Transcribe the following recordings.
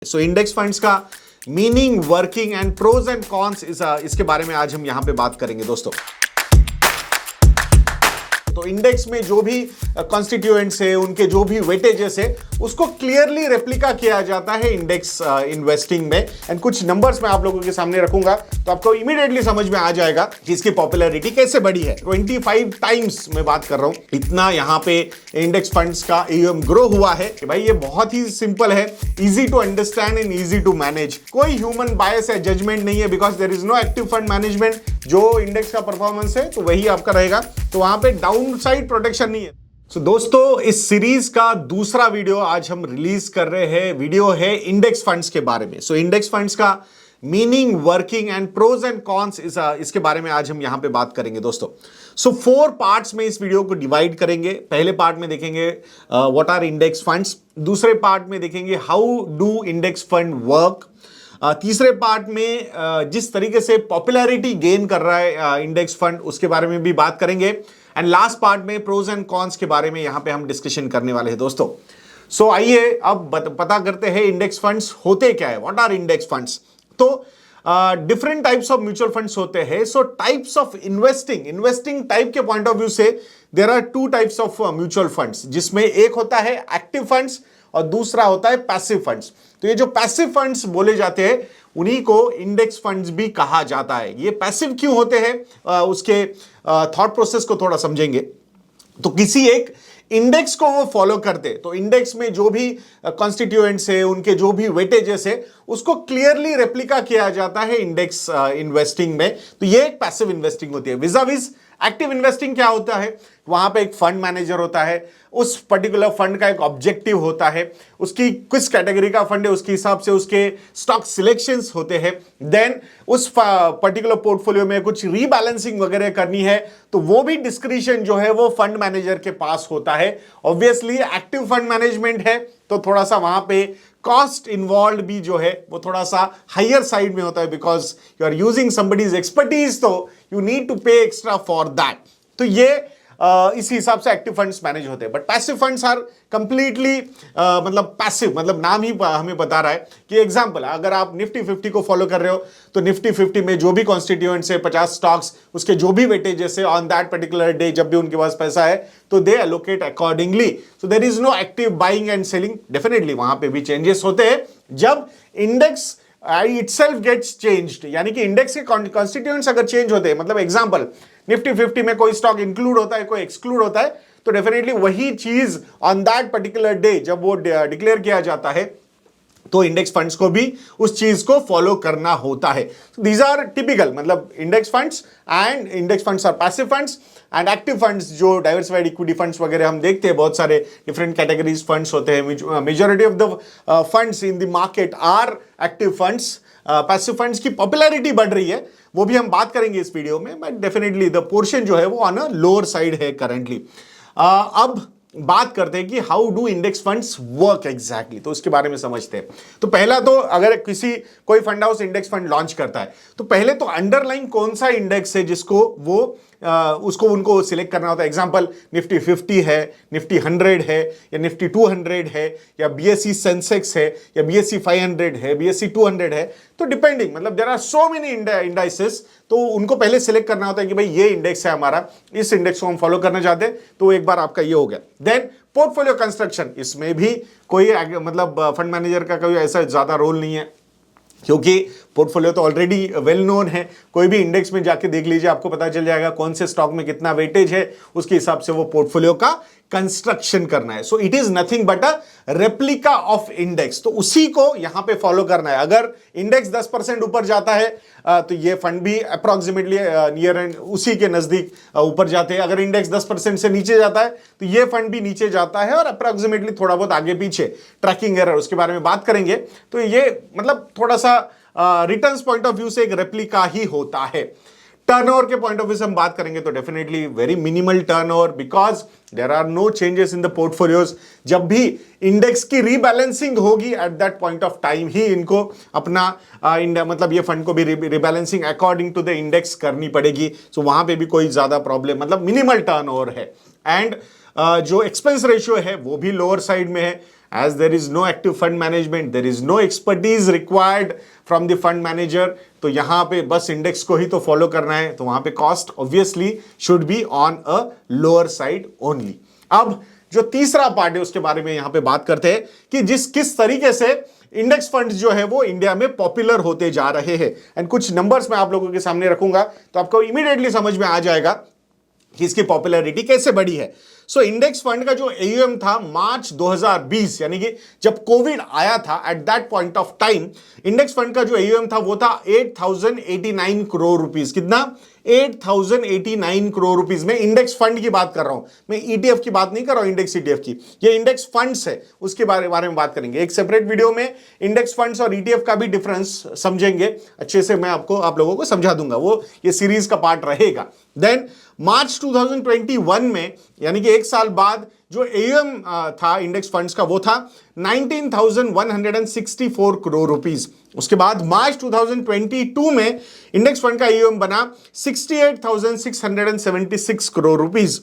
सो index funds का meaning, working and pros and cons इसके बारे में आज हम यहां पे बात करेंगे दोस्तों। तो इंडेक्स में जो भी कॉन्स्टिट्यूएंट्स है, उनके जो भी वेटेजेस है, उसको क्लियरली रेप्लिका किया जाता है इंडेक्स इन्वेस्टिंग में। एंड कुछ नंबर्स मैं आप लोगों के सामने रखूंगा तो आपको इमीडिएटली समझ में आ जाएगा कि इसकी पॉपुलैरिटी कैसे बढ़ी है। 25 टाइम्स मैं बात कर रहा हूं, इतना यहां पे इंडेक्स फंड्स का AUM ग्रो हुआ है कि भाई ये बहुत ही सिंपल है, easy to understand and easy to manage. कोई ह्यूमन बायस या जजमेंट नहीं है, because there is no active fund management. जो इंडेक्स का परफॉर्मेंस है तो वही आपका रहेगा, तो वहां पे डाउन साइड प्रोटेक्शन नहीं है। सो दोस्तों, इस सीरीज का दूसरा वीडियो आज हम रिलीज कर रहे हैं। वीडियो है इंडेक्स फंड्स के बारे में। सो इंडेक्स फंड्स का meaning, working and pros and cons इसके बारे में आज हम यहां पे बात करेंगे दोस्तों। सो 4 पार्ट्स में इस वीडियो को डिवाइड करेंगे। पहले पार्ट में देखेंगे व्हाट आर इंडेक्स फंड्स, दूसरे पार्ट में देखेंगे how do index fund work, तीसरे पार्ट में जिस तरीके से पॉपुलैरिटी गेन कर रहा है इंडेक्स फंड, उसके बारे में भी बात करेंगे। एंड लास्ट पार्ट में प्रोज एंड कॉन्स के बारे में यहां पे हम डिस्कशन करने वाले हैं दोस्तों। सो आइए अब पता करते हैं इंडेक्स फंड्स होते क्या है, व्हाट आर इंडेक्स फंड्स। तो different types of mutual funds होते हैं। So types of investing type के पॉइंट ऑफ व्यू से there are 2 types of mutual funds, जिसमें एक होता है एक्टिव फंड्स और दूसरा होता है पैसिव फंड्स। तो ये जो पैसिव फंड्स बोले जाते हैं उन्हीं को इंडेक्स फंड्स भी कहा जाता है। ये पैसिव क्यों होते हैं, उसके थॉट प्रोसेस को थोड़ा समझेंगे। तो किसी एक इंडेक्स को वो फॉलो करते, तो इंडेक्स में जो भी कॉन्स्टिट्यूएंट्स है, उनके जो भी वेटेजेस है, उसको क्लियरली रेप्लिका किया जाता है इंडेक्स इन्वेस्टिंग में। तो ये एक पैसिव इन्वेस्टिंग होती है। विज़ाविज़ एक्टिव इन्वेस्टिंग क्या होता है, वहां पे एक फंड मैनेजर होता है, उस पर्टिकुलर फंड का एक ऑब्जेक्टिव होता है, उसकी किस कैटेगरी का फंड है उसके हिसाब से उसके स्टॉक सिलेक्शंस होते हैं। देन उस पर्टिकुलर पोर्टफोलियो में कुछ रीबैलेंसिंग वगैरह करनी है तो वो भी डिस्क्रिशन जो है वो फंड मैनेजर के पास होता है। ऑब्वियसली एक्टिव फंड मैनेजमेंट है तो थोड़ा सा वहां पे कॉस्ट इन्वॉल्व भी जो है वो थोड़ा सा हायर साइड में होता है, because you are using somebody's expertise, तो you need to pay extra for that. तो ये इसी हिसाब से एक्टिव फंड्स मैनेज होते हैं। But passive funds are completely मतलब पैसिव, मतलब नाम ही हमें बता रहा है कि एग्जांपल, अगर आप निफ्टी 50 को फॉलो कर रहे हो तो निफ्टी 50 में जो भी कॉन्स्टिट्यूएंट्स है, 50 स्टॉक्स, उसके जो भी वेटेजेस है ऑन दैट पर्टिकुलर डे, जब भी उनके पास पैसा है तो they allocate accordingly. So there is no active buying and selling. Definitely वहां पे भी चेंजेस होते हैं जब इंडेक्स itself gets changed, यानी कि इंडेक्स के कॉन्स्टिट्यूएंट्स अगर चेंज होते हैं, मतलब एग्जांपल निफ्टी 50 में कोई स्टॉक इंक्लूड होता है, कोई एक्सक्लूड होता है, तो डेफिनेटली वही चीज ऑन दैट पर्टिकुलर डे जब वो डिक्लेयर किया जाता है तो इंडेक्स फंड्स को भी उस चीज को फॉलो करना होता है। दीज आर टिपिकल, मतलब index funds and index funds are passive funds and active funds जो डाइवर्सिफाइड इक्विटी फंड्स वगैरह हम देखते हैं, बहुत सारे डिफरेंट कैटेगरीज फंड्स होते हैं। Majority of the funds in the market are active funds. Passive funds की पॉपुलैरिटी बढ़ रही है, वो भी हम बात करेंगे इस वीडियो में, बट डेफिनेटली द पोर्शन जो है वो ऑन अ लोअर साइड है करंटली। अब बात करते हैं कि how do index funds work exactly, तो उसके बारे में समझते हैं। तो पहला तो अगर कोई fund house index fund launch करता है तो पहले तो अंडरलाइन कौन सा इंडेक्स है जिसको वो उनको सिलेक्ट करना होता है। एग्जांपल निफ्टी 50 है, निफ्टी 100 है, या निफ्टी 200 है, या BSE सेंसेक्स है, या BSE 500 है, BSE 200 है। तो डिपेंडिंग, मतलब there are so many indices, तो उनको पहले सिलेक्ट करना होता है कि भाई ये इंडेक्स है हमारा, इस इंडेक्स को हम फॉलो करना चाहते हैं, तो एक बार आपका ये हो गया। देन पोर्टफोलियो कंस्ट्रक्शन, इसमें भी कोई मतलब फंड मैनेजर का कोई ऐसा ज्यादा रोल नहीं है, क्योंकि पोर्टफोलियो तो ऑलरेडी वेल नोन है। कोई भी इंडेक्स में जाके देख लीजिए, आपको पता चल जाएगा कौन से स्टॉक में कितना वेटेज है, उसके हिसाब से वो पोर्टफोलियो का कंस्ट्रक्शन करना है। So it is nothing but a replica of index, तो उसी को यहां पे फॉलो करना है। अगर इंडेक्स 10% ऊपर जाता है तो ये फंड भी अप्रोक्सीमेटली नियर एंड उसी के नजदीक ऊपर जाते हैं। अगर इंडेक्स 10% से नीचे जाता है तो ये फंड भी नीचे जाता है, और अप्रोक्सीमेटली थोड़ा बहुत आगे पीछे, ट्रैकिंग एरर, उसके बारे में बात करेंगे। तो ये मतलब थोड़ा सा रिटर्न्स पॉइंट ऑफ व्यू से एक रेप्लिका ही होता है। टर्नओवर के पॉइंट ऑफ व्यू से हम बात करेंगे तो definitely very minimal turnover, because there are no changes in the portfolios. जब भी इंडेक्स की रीबैलेंसिंग होगी at that point of time ही इनको अपना मतलब ये फंड को भी rebalancing according to the index करनी पड़ेगी। सो वहां पे भी कोई ज्यादा प्रॉब्लम, मतलब मिनिमल टर्नओवर है। एंड जो एक्सपेंस रेशियो है वो भी लोअर साइड में है। as there is no active fund management, there is no expertise required from the fund manager, तो यहां पे बस इंडेक्स को ही तो फॉलो करना है, तो वहां पे cost obviously should be on a lower side only. अब जो तीसरा पार्ट है उसके बारे में यहां पे बात करते हैं कि किस तरीके से इंडेक्स फंड्स जो है वो इंडिया में पॉपुलर होते जा रहे हैं, एंड कुछ नंबर्स मैं आप लोगों के सामने रखूंगा तो आपको इमीडिएटली समझ में आ जाएगा कि इसकी पॉपुलैरिटी कैसे बढ़ी है। सो इंडेक्स फंड का जो एयूएम था मार्च 2020 यानी कि जब कोविड आया था, eight that point of time index fund का जो एयूएम था वो था 8089 करोड़ रुपीस। कितना? 8089 करोड़ रुपीस। में इंडेक्स फंड की बात कर रहा हूं, मैं ईटीएफ की बात नहीं कर रहा हूं, इंडेक्स ईटीएफ की। ये इंडेक्स फंड्स है, उसके बारे में बात करेंगे एक सेपरेट वीडियो में। इंडेक्स फंड्स और ईटीएफ का भी डिफरेंस समझेंगे अच्छे से, मैं आप लोगों को समझा दूंगा, वो ये सीरीज का पार्ट रहेगा। देन मार्च 2021 में यानी कि एक साल बाद जो एयूएम था इंडेक्स फंड्स का वो था 19,164 करोड़ रुपीस। उसके बाद मार्च 2022 में इंडेक्स फंड का एयूएम बना 68,676 करोड़ रुपीस।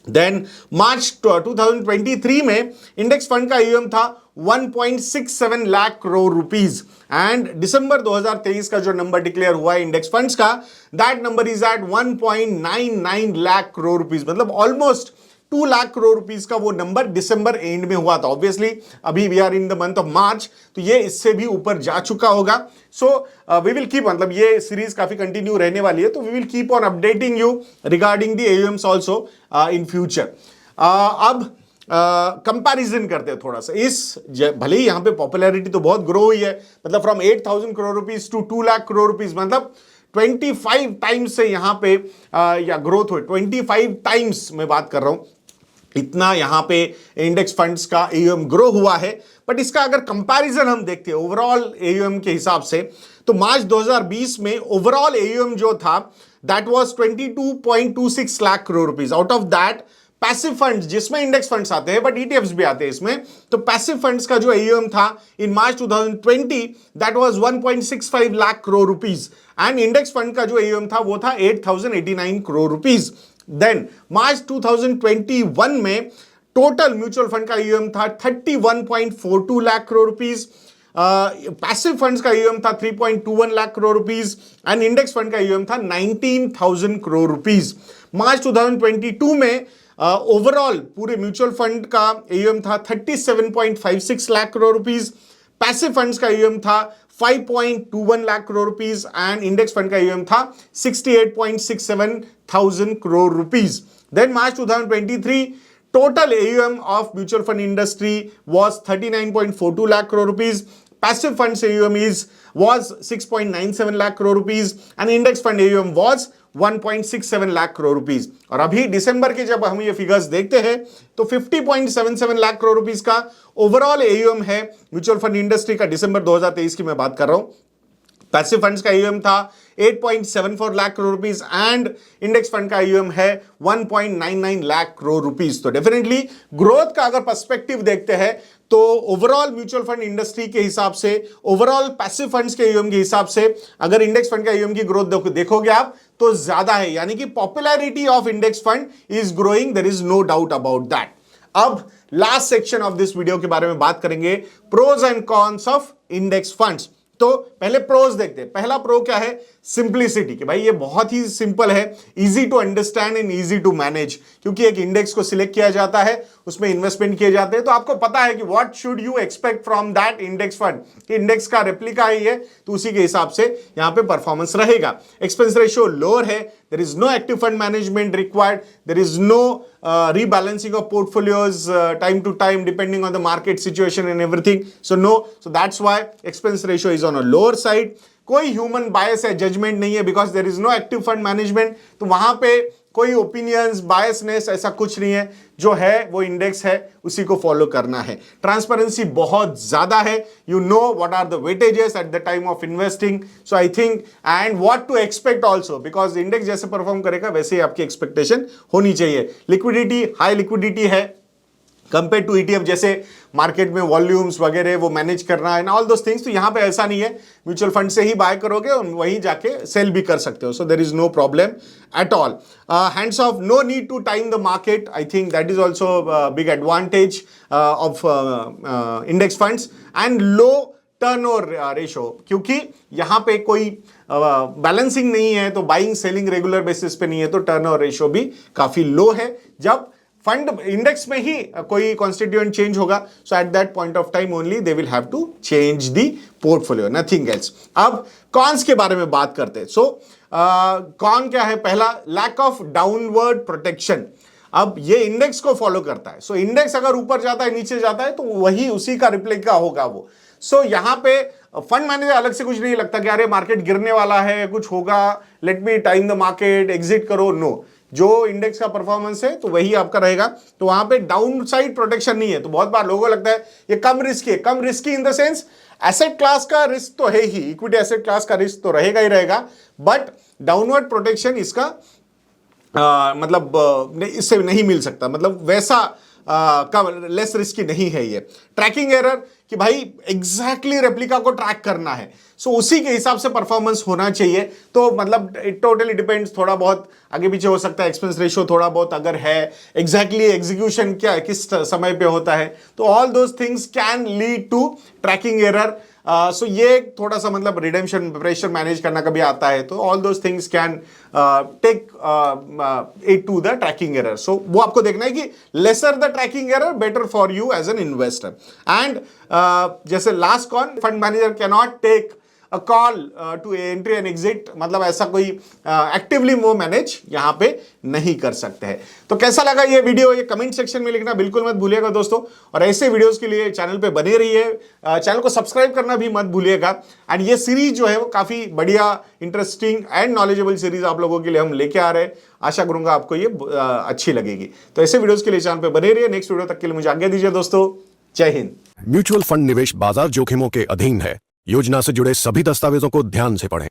देन मार्च 2023 में इंडेक्स फंड का एयूएम था 1.67 लाख करोड़ रुपीस, एंड दिसंबर 2023 का जो नंबर डिक्लेयर हुआ है इंडेक्स फंड्स का, that number is at 1.99 lakh crore rupees. मतलब ऑलमोस्ट 2 लाख करोड़ रुपीस का वो नंबर दिसंबर एंड में हुआ था। ऑब्वियसली अभी we are in the month of March, तो ये इससे भी ऊपर जा चुका होगा। सो वी विल कीप, मतलब ये सीरीज काफी कंटिन्यू रहने वाली है, तो we will keep on updating you regarding the AUMs also in future. अब कंपैरिजन करते हैं थोड़ा सा भले ही यहां पे पॉपुलैरिटी तो बहुत ग्रो हुई है, मतलब from 8000 crore rupees to 2 lakh crore rupees, मतलब 25 टाइम्स से यहां पे या ग्रोथ हुई, 25 टाइम्स मैं बात कर रहा हूं, इतना यहां पे इंडेक्स फंड्स का एयूएम ग्रो हुआ है। बट इसका अगर कंपैरिजन हम देखते हैं ओवरऑल एयूएम के हिसाब से, तो मार्च 2020 में ओवरऑल एयूएम जो था that was 22.26 lakh crore rupees. Out of that passive funds, जिसमें इंडेक्स फंड्स आते हैं बट ईटीएफ्स भी आते हैं इसमें, तो पैसिव फंड्स का जो एयूएम था इन मार्च 2020 that was 1.65 lakh crore rupees, and index fund का जो एयूएम था वो था 8089 करोड़ रुपीस। देन मार्च 2021 में टोटल म्यूचुअल फंड का एयूएम था 31.42 lakh crore rupees, passive funds का एयूएम था 3.21 lakh crore rupees, and index fund का एयूएम था 19,000 करोड़ रुपीस। मार्च 2022 में ओवरऑल पूरे म्यूचुअल फंड का एयूएम था 37.56 lakh crore rupees, passive funds का एयूएम था 5.21 lakh crore rupees, and index fund का एयूएम था 68.67 thousand crore rupees. Then March 2023 total AUM of mutual fund industry was 39.42 lakh crore rupees. Passive funds AUM was 6.97 lakh crore rupees, and index fund AUM was 1.67 lakh crore rupees. और अभी दिसंबर के जब हम ये figures देखते हैं तो 50.77 लाख करोड़ रुपीस का ओवरऑल एयूएम है म्यूचुअल फंड इंडस्ट्री का, दिसंबर 2023 की मैं बात कर रहा हूं। पैसिव फंड्स का एयूएम था 8.74 lakh crore rupees, and index fund का एयूएम है 1.99 लाख करोड़ रुपीस। तो डेफिनेटली ग्रोथ का अगर पर्सपेक्टिव देखते हैं तो ओवरऑल म्यूचुअल फंड इंडस्ट्री के हिसाब से, ओवरऑल पैसिव फंड्स के एयूएम के हिसाब से अगर इंडेक्स फंड का एयूएम की ग्रोथ देखोगे आप तो ज्यादा है, यानी कि popularity of index fund is growing, there is no doubt about that. अब last section of this video के बारे में बात करेंगे, pros and cons of index funds. तो पहले प्रोज देखते हैं। पहला प्रो क्या है? सिंप्लिसिटी, कि भाई ये बहुत ही सिंपल है, easy to understand and easy to manage, क्योंकि एक इंडेक्स को सिलेक्ट किया जाता है, उसमें इन्वेस्टमेंट किए जाते हैं, तो आपको पता है कि what should you expect from that index fund. Index का रेप्लिका ही है तो उसी के हिसाब से यहां पे परफॉर्मेंस रहेगा। एक्सपेंस रेशियो लोअर है, there is no active fund management required, there is no rebalancing of portfolios time to time depending on the market situation and everything, so that's why expense ratio is on a lower side. कोई human bias है, judgement नहीं है, because there is no active fund management, तो वहां पे कोई opinions, biasness ऐसा कुछ नहीं है, जो है वो इंडेक्स है उसी को फॉलो करना है। ट्रांसपेरेंसी बहुत ज्यादा है, you know what are the weightages at the time of investing, so I think and what to expect also, because index जैसे परफॉर्म करेगा वैसे ही आपकी एक्सपेक्टेशन होनी चाहिए। लिक्विडिटी, हाई लिक्विडिटी है, कंपेयर टू ईटीएफ, जैसे मार्केट में वॉल्यूम्स वगैरह वो मैनेज करना एंड ऑल दोस थिंग्स। तो यहां पे ऐसा नहीं है, म्यूचुअल फंड से ही बाय करोगे और वहीं जाके सेल भी कर सकते हो। So there is no problem at all. Hands off, no need to time the market. I think that is also big advantage of index funds. And low turnover ratio, क्योंकि यहां पे कोई बैलेंसिंग नहीं है, तो बाइंग सेलिंग रेगुलर बेसिस पे नहीं है, तो टर्नओवर रेशो भी काफी लो है। जब फंड इंडेक्स में ही कोई कॉन्स्टिट्यूएंट चेंज होगा, so at that point of time only they will have to change the portfolio, nothing else. अब कॉन्स के बारे में बात करते हैं। सो कॉन क्या है? पहला, लैक ऑफ डाउनवर्ड प्रोटेक्शन। अब ये इंडेक्स को फॉलो करता है, सो इंडेक्स अगर ऊपर जाता है नीचे जाता है तो वही उसी का रिप्लिका होगा वो। सो यहां पे फंड मैनेजर अलग से कुछ नहीं लगता कि अरे मार्केट गिरने वाला है, कुछ होगा, let me time the market, exit करो। नो, जो इंडेक्स का परफॉर्मेंस है तो वही आपका रहेगा। तो वहां पे डाउन साइड प्रोटेक्शन नहीं है। तो बहुत बार लोगों को लगता है ये कम रिस्की है। कम risky in the sense, asset class का रिस्क तो है ही, इक्विटी एसेट क्लास का रिस्क तो रहेगा ही रहेगा, बट डाउनवर्ड प्रोटेक्शन इसका मतलब इससे नहीं मिल सकता, मतलब वैसा का लेस रिस्की नहीं है ये। ट्रैकिंग एरर कि भाई एग्जैक्टली रेप्लिका को ट्रैक करना है, सो उसी के हिसाब से परफॉर्मेंस होना चाहिए। तो मतलब इट टोटली डिपेंड्स, थोड़ा बहुत आगे पीछे हो सकता है, एक्सपेंस रेशियो थोड़ा बहुत अगर है, एग्जैक्टली एग्जीक्यूशन क्या किस समय पे होता है, तो all those things can lead to tracking error. So ये थोड़ा सा मतलब रिडेम्पशन प्रेशर मैनेज करना कभी आता है, तो all those things can take it to the tracking error. So वो आपको देखना है कि lesser the tracking error better for you as an investor. And जैसे last con, fund manager can not take a call to entry and exit, मतलब ऐसा कोई actively वो मैनेज यहां पे नहीं कर सकते हैं। तो कैसा लगा ये वीडियो, ये कमेंट सेक्शन में लिखना बिल्कुल मत भूलिएगा दोस्तों। और ऐसे वीडियोस के लिए चैनल पे बने रहिए, चैनल को सब्सक्राइब करना भी मत भूलिएगा। एंड ये सीरीज जो है वो काफी बढ़िया, इंटरेस्टिंग एंड नॉलेजेबल सीरीज आप लोगों के लिए हम लेके आ रहे हैं। आशा करूंगा आपको ये अच्छी लगेगी। तो ऐसे वीडियोस के लिए चैनल पे बने रहिए। नेक्स्ट वीडियो तक के लिए मुझे आज्ञा दीजिए दोस्तों। जय हिंद। म्यूचुअल फंड निवेश बाजार जोखिमों के अधीन है। योजना से जुड़े सभी दस्तावेजों को ध्यान से पढ़ें।